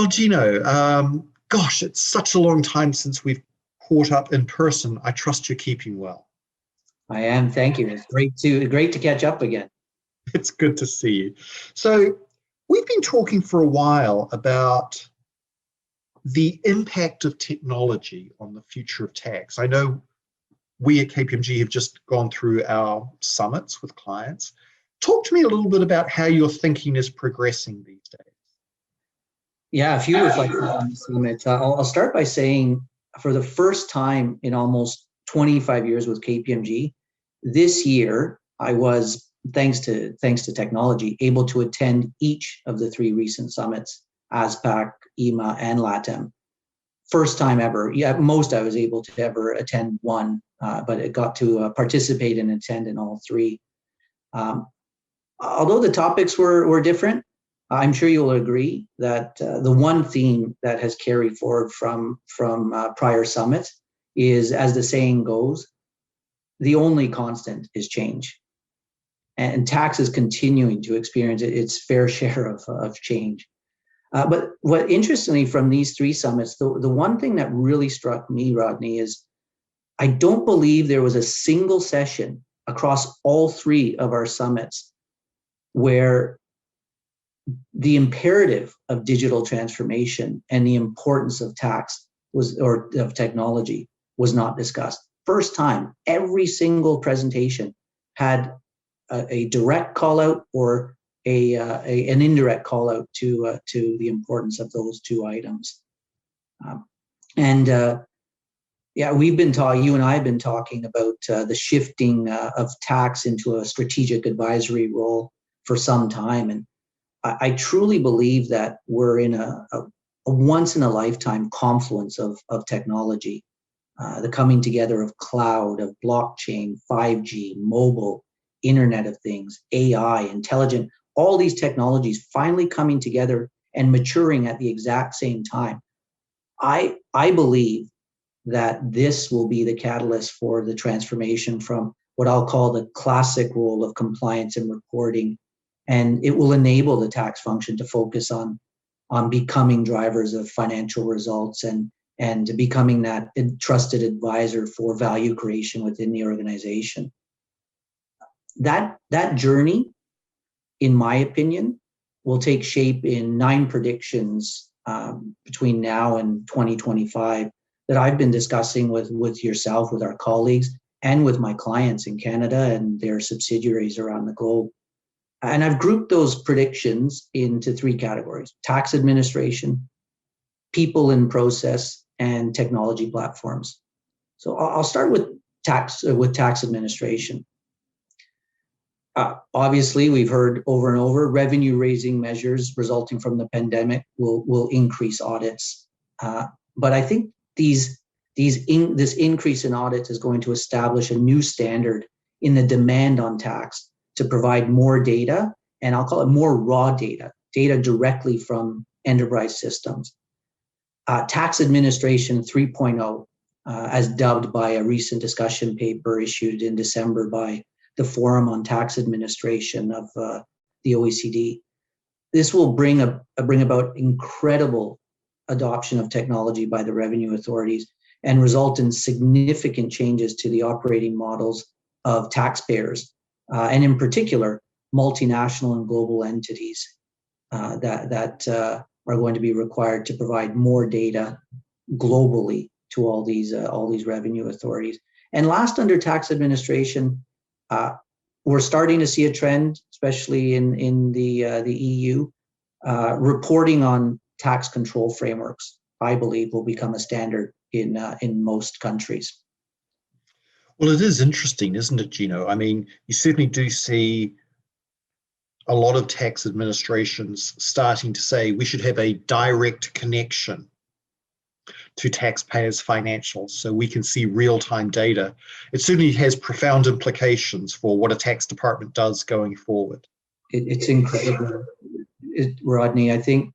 Well, Gino, gosh, it's such a long time since we've caught up in person. I trust you're keeping well. I am. Thank you. It's great to catch up again. It's good to see you. So we've been talking for a while about the impact of technology on the future of tax. I know we at KPMG have just gone through our summits with clients. Talk to me a little bit about how your thinking is progressing these days. Yeah, a few reflections on the summit. I'll start by saying, for the first time in almost 25 years with KPMG, this year I was, thanks to technology, able to attend each of the three recent summits: ASPAC, EMA, and LATAM. First time ever. Yeah, most I was able to ever attend one, but it got to participate and attend in all three. Although the topics were different, I'm sure you'll agree that the one theme that has carried forward from prior summits is, as the saying goes, the only constant is change. And tax is continuing to experience its fair share of change. But what, interestingly, from these three summits, the one thing that really struck me, Rodney, is I don't believe there was a single session across all three of our summits where the imperative of digital transformation and the importance of tax or of technology was not discussed. First time, every single presentation had a direct call out or an indirect call out to the importance of those two items. Yeah, you and I have been talking about the shifting of tax into a strategic advisory role for some time. And I truly believe that we're in a once in a lifetime confluence of technology, the coming together of cloud, of blockchain, 5G, mobile, Internet of Things, AI, intelligent, all these technologies finally coming together and maturing at the exact same time. I believe that this will be the catalyst for the transformation from what I'll call the classic role of compliance and reporting, and it will enable the tax function to focus on becoming drivers of financial results and becoming that trusted advisor for value creation within the organization. That journey, in my opinion, will take shape in 9 predictions between now and 2025 that I've been discussing with yourself, with our colleagues, and with my clients in Canada and their subsidiaries around the globe. And I've grouped those predictions into 3 categories: tax administration, people in process, and technology platforms. So I'll start with tax administration. Obviously, we've heard over and over, revenue-raising measures resulting from the pandemic will increase audits. But I think this increase in audits is going to establish a new standard in the demand on tax to provide more data, and I'll call it more raw data directly from enterprise systems. Tax Administration 3.0, as dubbed by a recent discussion paper issued in December by the Forum on Tax Administration of the OECD. This will bring about incredible adoption of technology by the revenue authorities and result in significant changes to the operating models of taxpayers, and in particular, multinational and global entities that are going to be required to provide more data globally to all these revenue authorities. And last, under tax administration, we're starting to see a trend, especially in the EU, reporting on tax control frameworks. I believe will become a standard in most countries. Well, it is interesting, isn't it, Gino? I mean, you certainly do see a lot of tax administrations starting to say we should have a direct connection to taxpayers' financials so we can see real-time data. It certainly has profound implications for what a tax department does going forward. It's incredible, Rodney. I think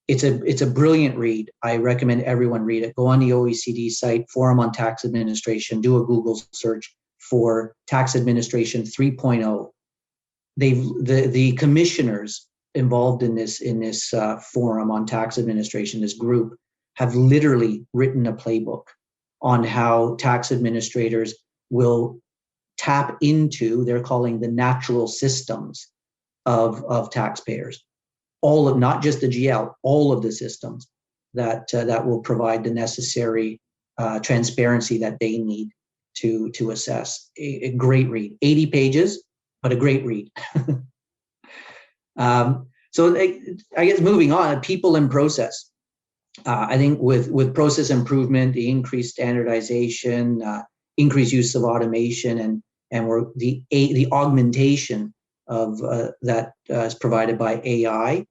it's a brilliant read. I recommend everyone read it. Go on the OECD site, Forum on Tax Administration, do a Google search for Tax Administration 3.0. The commissioners involved in this forum on tax administration, this group, have literally written a playbook on how tax administrators will tap into, they're calling the natural systems of taxpayers, all of, not just the GL, all of the systems that will provide the necessary transparency that they need to assess. A great read, 80 pages, but a great read. So I guess moving on, people and process. I think with process improvement, the increased standardization, increased use of automation, and the augmentation of that is provided by AI.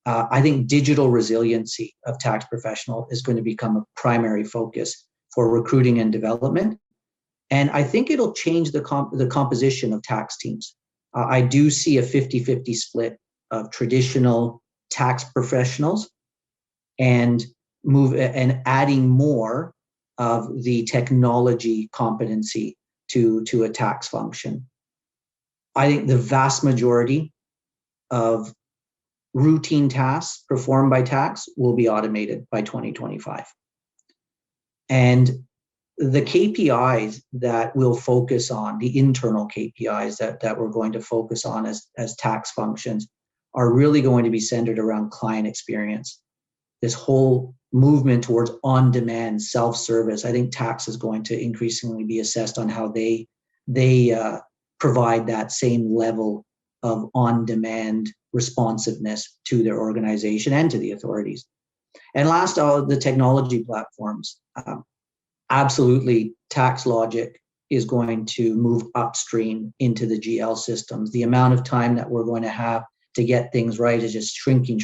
I think digital resiliency of tax professional is going to become a primary focus for recruiting and development. And I think it'll change the composition of tax teams. I do see a 50-50 split of traditional tax professionals and adding more of the technology competency to a tax function. I think the vast majority of routine tasks performed by tax will be automated by 2025. And the KPIs that we'll focus on, the internal KPIs that we're going to focus on as tax functions, are really going to be centered around client experience. This whole movement towards on-demand self-service, I think tax is going to increasingly be assessed on how they provide that same level of on-demand responsiveness to their organization and to the authorities. And last, the technology platforms. Absolutely, tax logic is going to move upstream into the GL systems. The amount of time that we're going to have to get things right is just shrinking.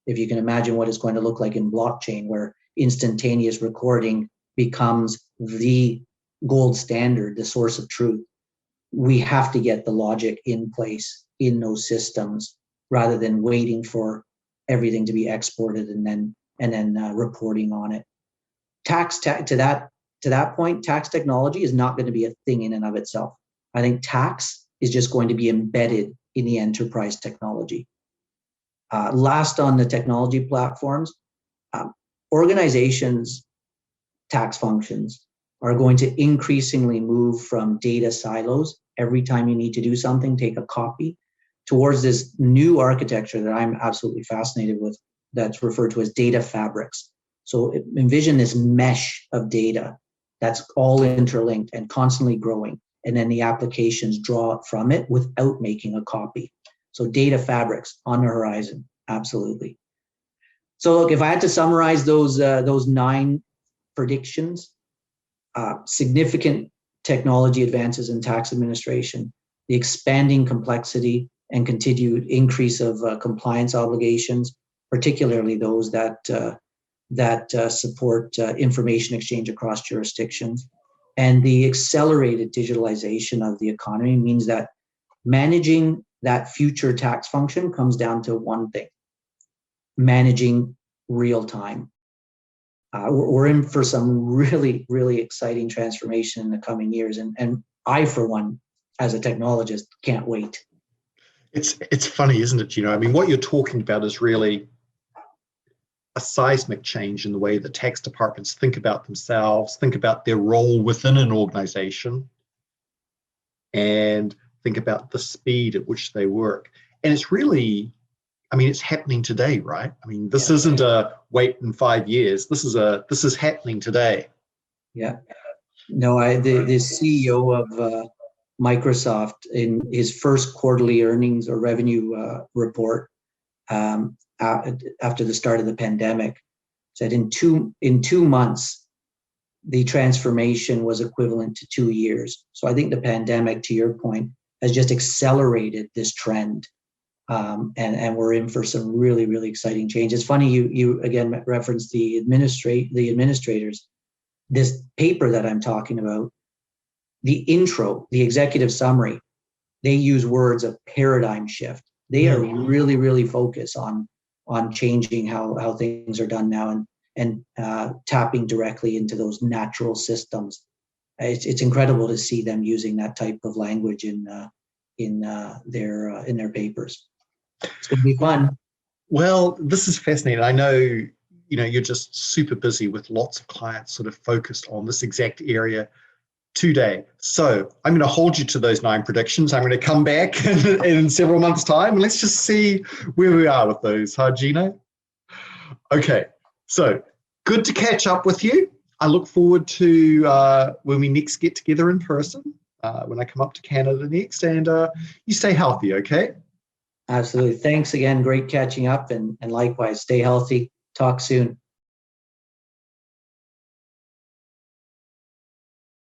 If you can imagine what it's going to look like in blockchain, where instantaneous recording becomes the gold standard, the source of truth. We have to get the logic in place in those systems rather than waiting for everything to be exported and then reporting on it. To that point, tax technology is not going to be a thing in and of itself. I think tax is just going to be embedded in the enterprise technology. Last on the technology platforms, organizations, tax functions are going to increasingly move from data silos. Every time you need to do something, take a copy, towards this new architecture that I'm absolutely fascinated with, that's referred to as data fabrics. So envision this mesh of data that's all interlinked and constantly growing, and then the applications draw from it without making a copy. So data fabrics on the horizon, absolutely. So look, if I had to summarize those 9 predictions, significant technology advances in tax administration, the expanding complexity and continued increase of compliance obligations, particularly those that support information exchange across jurisdictions, and the accelerated digitalization of the economy means that managing that future tax function comes down to one thing: managing real time. We're in for some really, really exciting transformation in the coming years. And I, for one, as a technologist, can't wait. It's funny, isn't it? I mean, what you're talking about is really a seismic change in the way that tax departments think about themselves, think about their role within an organization, and think about the speed at which they work. And it's really, I mean, it's happening today, right? I mean, this isn't a wait in 5 years. This is happening today. Yeah. No, the CEO of Microsoft, in his first quarterly earnings or revenue report after the start of the pandemic, said in two months the transformation was equivalent to 2 years. So I think the pandemic, to your point, has just accelerated this trend. And we're in for some really, really exciting change. It's funny you again referenced the administrators. This paper that I'm talking about, the intro, the executive summary, they use words of paradigm shift. They are really, really focused on changing how things are done now and tapping directly into those natural systems. It's incredible to see them using that type of language in their papers. It's going to be fun. Well, this is fascinating. I know, you're just super busy with lots of clients sort of focused on this exact area today. So I'm going to hold you to those 9 predictions. I'm going to come back in several months' time, and let's just see where we are with those, huh, Gino? Okay, so good to catch up with you. I look forward to when we next get together in person, when I come up to Canada next, and you stay healthy, okay? Absolutely. Thanks again. Great catching up, and likewise, stay healthy. Talk soon.